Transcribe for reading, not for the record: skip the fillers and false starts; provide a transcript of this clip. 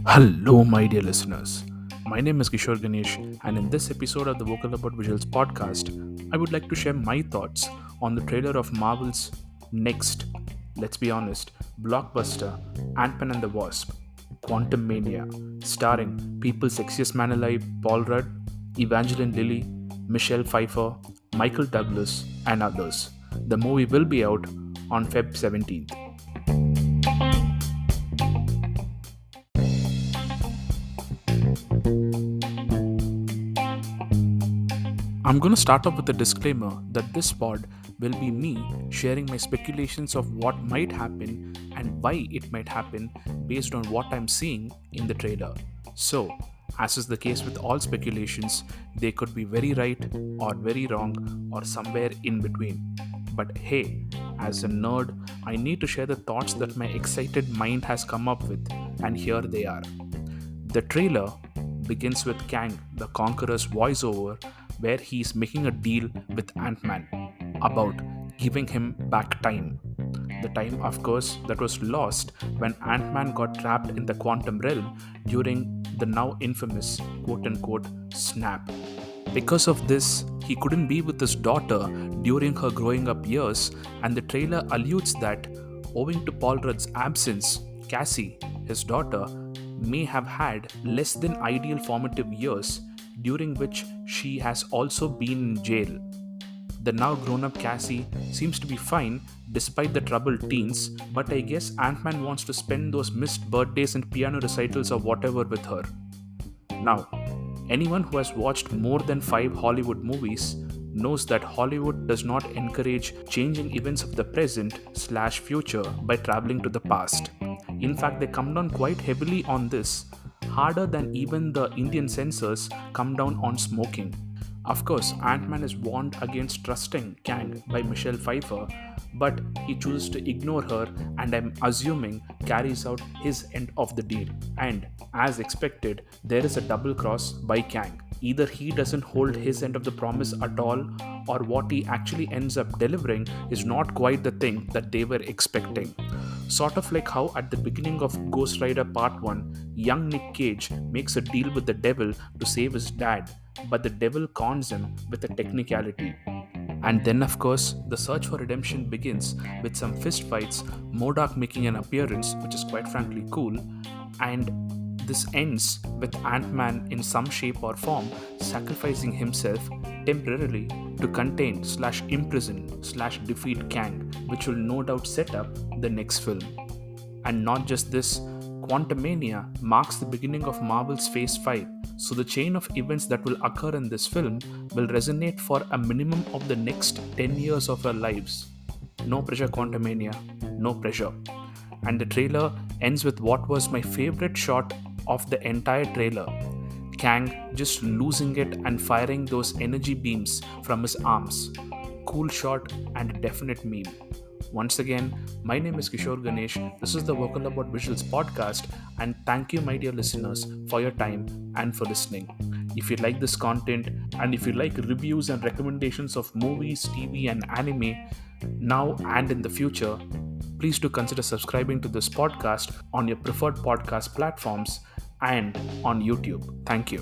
Hello, my dear listeners. My name is Kishore Ganesh, and in this episode of the Vocal About Visuals podcast, I would like to share my thoughts on the trailer of Marvel's next, let's be honest, blockbuster Ant-Man and the Wasp, Quantumania, starring People's Sexiest Man Alive, Paul Rudd, Evangeline Lilly, Michelle Pfeiffer, Michael Douglas, and others. The movie will be out on Feb 17th. I'm going to start off with a disclaimer that this pod will be me sharing my speculations of what might happen and why it might happen based on what I'm seeing in the trailer. So, as is the case with all speculations, they could be very right or very wrong or somewhere in between. But hey, as a nerd, I need to share the thoughts that my excited mind has come up with, and here they are. The trailer begins with Kang the Conqueror's voiceover where he's making a deal with Ant-Man about giving him back time. The time, of course, that was lost when Ant-Man got trapped in the quantum realm during the now infamous quote-unquote snap. Because of this, he couldn't be with his daughter during her growing up years, and the trailer alludes that, owing to Paul Rudd's absence, Cassie, his daughter, may have had less than ideal formative years during which she has also been in jail. The now grown-up Cassie seems to be fine despite the troubled teens, but I guess Ant-Man wants to spend those missed birthdays and piano recitals or whatever with her. Now, anyone who has watched more than 5 Hollywood movies knows that Hollywood does not encourage changing events of the present/future by traveling to the past. In fact, they come down quite heavily on this, harder than even the Indian censors come down on smoking. Of course, Ant-Man is warned against trusting Kang by Michelle Pfeiffer, but he chooses to ignore her and I'm assuming carries out his end of the deal. And as expected, there is a double cross by Kang. Either he doesn't hold his end of the promise at all, or what he actually ends up delivering is not quite the thing that they were expecting. Sort of like how at the beginning of Ghost Rider Part 1, young Nick Cage makes a deal with the devil to save his dad, but the devil cons him with a technicality. And then, of course, the search for redemption begins with some fistfights, MODOK making an appearance, which is quite frankly cool, and this ends with Ant-Man in some shape or form sacrificing himself temporarily to contain/imprison/defeat Kang, which will no doubt set up the next film. And not just this, Quantumania marks the beginning of Marvel's Phase 5, so the chain of events that will occur in this film will resonate for a minimum of the next 10 years of our lives. No pressure, Quantumania, no pressure. And the trailer ends with what was my favorite shot of the entire trailer. Kang just losing it and firing those energy beams from his arms. Cool shot and a definite meme. Once again, my name is Kishore Ganesh. This is the Vocal About Visuals podcast, and thank you, my dear listeners, for your time and for listening. If you like this content and if you like reviews and recommendations of movies, TV, and anime now and in the future, please do consider subscribing to this podcast on your preferred podcast platforms and on YouTube. Thank you.